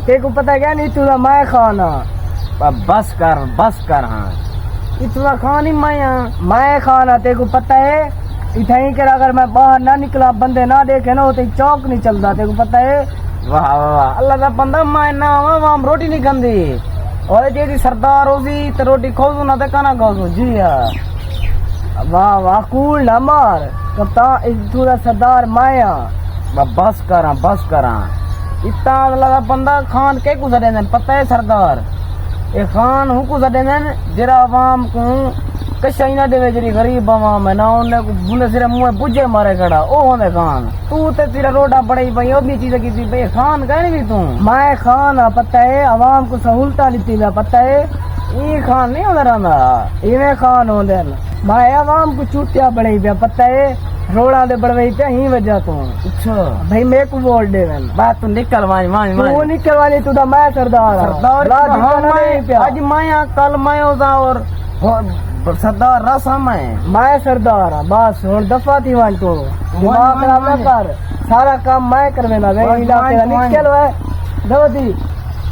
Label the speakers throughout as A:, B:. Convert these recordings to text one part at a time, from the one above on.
A: تے کو پتہ کیا نہیں تو میں کھانا
B: بس کر ہاں
A: اتنا کھانی میں کھانا تے کو پتہ ہے اتھائی کر اگر میں باہر نہ نکلا بندے نہ دیکھے نا تے چوک نہیں چلتا تے کو پتہ ہے
B: واہ واہ اللہ دا بندہ میں نہ ہم روٹی نہیں کھاندی
A: اور جیڑی سردار ہوسی تے روٹی کھوزو نہ تے کنا کھوزو جی ہاں واہ واہ کول نہ مار کپتان تو دا سردار مایا
B: بس کراں
A: اتنا اللہ دا بندہ خان کے کو زدے دن پتہ ہے سردار اے خان ہوں کو زدے دن جرا عوام کو کشائی نہ دے جڑی غریب عوام ہے نہ انہیں کو بھولے سرے منہ بجے مارے کھڑا او ہوندے خان تو تے تیرا روڈا بڑی بھائی او بھی چیزیں کیتی بھائی خان کہنے بھی تو میں خان پتہ ہے عوام کو سہولتاں دتی دا پتہ ہے ای خان نہیں ہوندا رہندا ایویں خان ہوندے میں عوام کو چوٹیا بڑی پیا پتہ ہے روڑا دے بڑوئی پہ ہی وجہ تو
B: اچھا
A: بھائی میں کو ووٹ دے ون
B: بات تو نکل وانی
A: تو نکل والی تو دا میں سردار
B: اج میں کل میں ہوزا اور سردار رسا
A: میں سردار ہاں بس ہن دفعہ تھی وان تو دماغ خراب نہ کر سارا کام میں کروینا وے علاقے نکل وے دوتی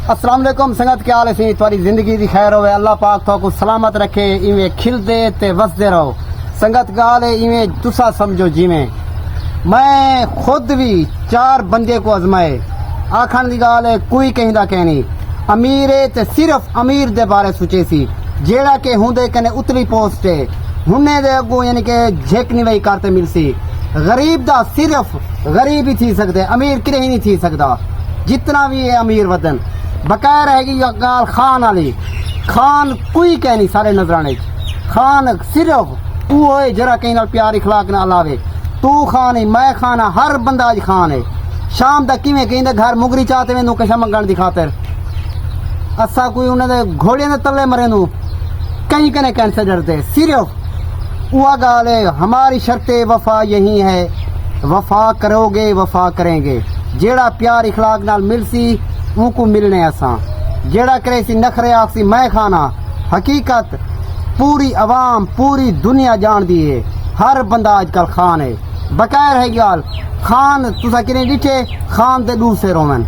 C: السلام علیکم سنگت کیا حال ہے سی تمہاری زندگی دی خیر ہوے اللہ پاک تو کو سلامت رکھے ایویں کھلدے تے وسدے رہو سنگت گال ہے ایویں تسا سمجھو جیویں میں خود بھی 4 بندے کو آزمائے آکھن دی گال ہے کوئی کہیں دا کہنی امیر ہے تے صرف امیر دے بارے سوچے سی جیڑا کہ ہوندے کنے اتلی پوسٹ ہے ہنے دے اگوں یعنی کہ جھیکنی وئی کرتے مل سی غریب دا صرف غریب ہی تھی سکتے امیر کرے ہی نہیں تھی سکتا جتنا بھی ہے امیر وطن بقایا رہے گی گال خان والی خان کوئی کہہ نہیں سارے نظرانے خان صرف وہ ہوئے جرا کہیں نال پیار اخلاق نہ علاوے تو خان ہے میں خانہ ہر بندہ اج خان ہے شام دا کیویں کہیں دے گھر مگری چاہتے میں نو کشا منگن دی خاطر اسا کوئی انہاں دے گھوڑے دے تلے مرے نو کہیں کنے کینسر ڈرتے صرف وہ گال ہے ہماری شرط وفا یہی ہے وفا کرو گے وفا کریں گے جیڑا پیار اخلاق نال مل سی ان کو ملنے اساں جیڑا کرے سی نخرے آکسی میں کھانا حقیقت پوری عوام پوری دنیا جان دی ہے ہر بندہ آج کل خان ہے بقایا رہ گال خان تسا کریں ڈٹھے خان دے دو سے رومن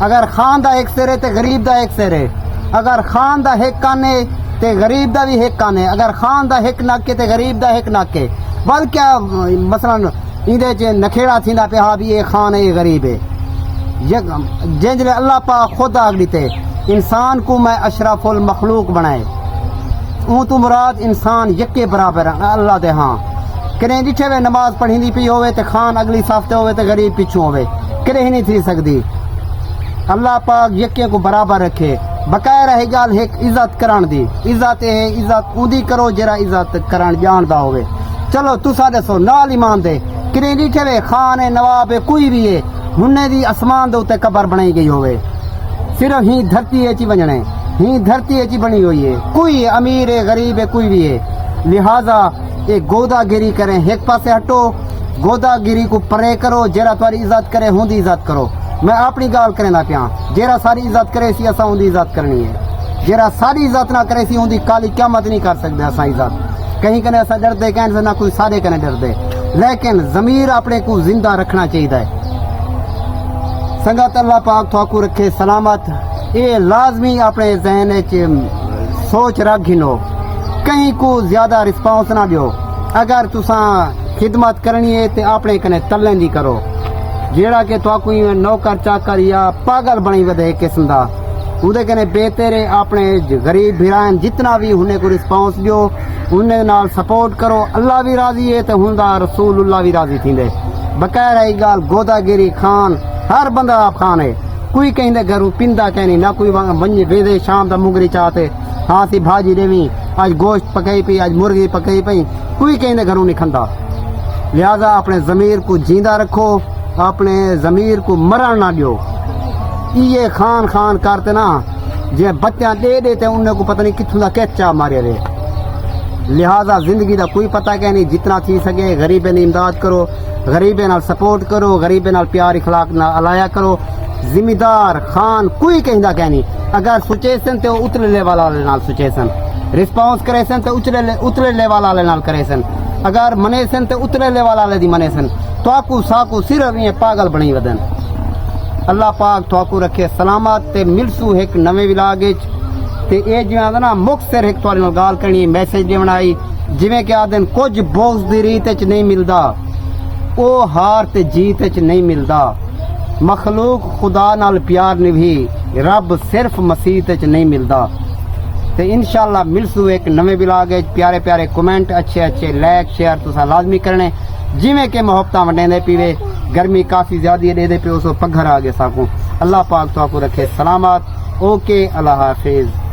C: اگر خان دا ایک سرے تے غریب دا ایک سرے اگر خان دا ایک کانے تے غریب دا بھی ایک کانے اگر خان دا ایک ناکے تے غریب دا ایک ناکے بل کیا مثلا ایندے چ نکھیڑا تھیندا پہ ہا بھی یہ خان ہے یہ غریب ہے جنجلے اللہ پاک خود آگ دیتے انسان کو میں اشرف المخلوق بنائے اون تو مراد انسان یکے برابر اللہ دے ہاں کریں ڈٹھے ہوئے نماز پڑھی دی پی ہوئے تے خان اگلی صافتے ہوئے تے غریب پیچھوں ہوئے کرے ہی نہیں تھی سکتی اللہ پاک یکے کو برابر رکھے بقایا رہے گال ایک عزت کران دی عزت ہے عزت اودی کرو جرا عزت کران جاندا ہوئے چلو تسا دسو نال ایمان دے کریں ڈٹھے ہوئے خان ہے نواب ہے کوئی بھی ہے ہنے دی اسمان دے اوتے قبر بنائی گئی ہوئے صرف ہی دھرتی ہے چی بننے ہی دھرتی ہے چی بنی ہوئی ہے کوئی امیر ہے غریب ہے کوئی بھی ہے لہذا ایک گودا گیری کریں ایک پاسے ہٹو گودا گیری کو پرے کرو جیرا تمہاری عزت کرے ہوں دی عزت کرو میں اپنی گال کریں نہ پیاں جیرا ساری عزت کرے سی اساں ہوں دی عزت کرنی ہے جیرا ساری عزت نہ کرے سی ہوں دی کالی قیامت نہیں کر سکتے اساں عزت کہیں کنے اساں ڈر دے کہیں سے نہ کوئی سارے کنے ڈر دے لیکن ضمیر اپنے کو زندہ رکھنا چاہیے سنگت اللہ پاک تو رکھے سلامت یہ لازمی اپنے ذہن سوچ رکھ گھنو کہیں کو زیادہ رسپانس نہ دیو اگر تساں خدمت کرنی ہے تو اپنے کنے تلیں دی کرو جیڑا کہ تو کوئی نوکر چاکر یا پاگل بنی ودے ایک قسم دا اودے کنے بہتر اپنے غریب بھرائن جتنا بھی انہیں کو رسپانس دیو انہیں نال سپورٹ کرو اللہ بھی راضی ہے تو ہوندا رسول اللہ بھی راضی تھیندے بقایا رہی گال گودا گیری خان ہر بندہ آپ خان ہے کوئی کہیں دے گھروں پندا کہنی نہ کوئی بنجے ویدے شام دا مگری چاہتے ہاں سی بھاجی دیویں آج گوشت پکائی پئی آج مرغی پکائی پئی کوئی کہیں دے گھروں نہیں کھندا لہذا اپنے ضمیر کو جیندہ رکھو اپنے ضمیر کو مرن نہ دیو یہ خان خان کرتے نا جے بچیاں دے دیتے انہیں کو پتہ نہیں کتھوں دا کیچا مارے رہے لہذا زندگی دا کوئی پتہ کہ نہیں جتنا تھی سکے غریبے نے امداد کرو غریبے نال سپورٹ کرو غریبے نال پیار اخلاق نال علایا کرو ذمہ دار خان کوئی کہیں دا کہنی اگر سوچے سن تو اتلے لیول والے نال سوچے سن رسپانس کرے سن تو اتلے لیول والے نال کرے سن اگر منے سن تو اتلے لیول والے دی منے سن تو آکو ساکو صرف یہ پاگل بنی ودن اللہ پاک تھوکو رکھے سلامت تے ملسو ایک نویں ولاگ وچ تے اے جویں آندا نا مختصر ایک تواڈے نال گال کرنی میسج دیونا آئی جویں کہ آدن کچھ بغض دی ریت وچ نہیں ملدا او ہار تے جیت وچ نہیں ملدا مخلوق خدا نال پیار نبھی رب صرف مسیح وچ نہیں ملدا تے انشاءاللہ ملسو ایک نویں ولاگ وچ پیارے پیارے کمنٹ اچھے اچھے لائک شیئر تساں لازمی کرنے جویں کہ محبتاں ونڈیندے پیوے گرمی کافی زیادہ دے دے پہ اس پگھر آگے ساکوں اللہ پاک تو رکھے سلامت اوکے اللہ حافظ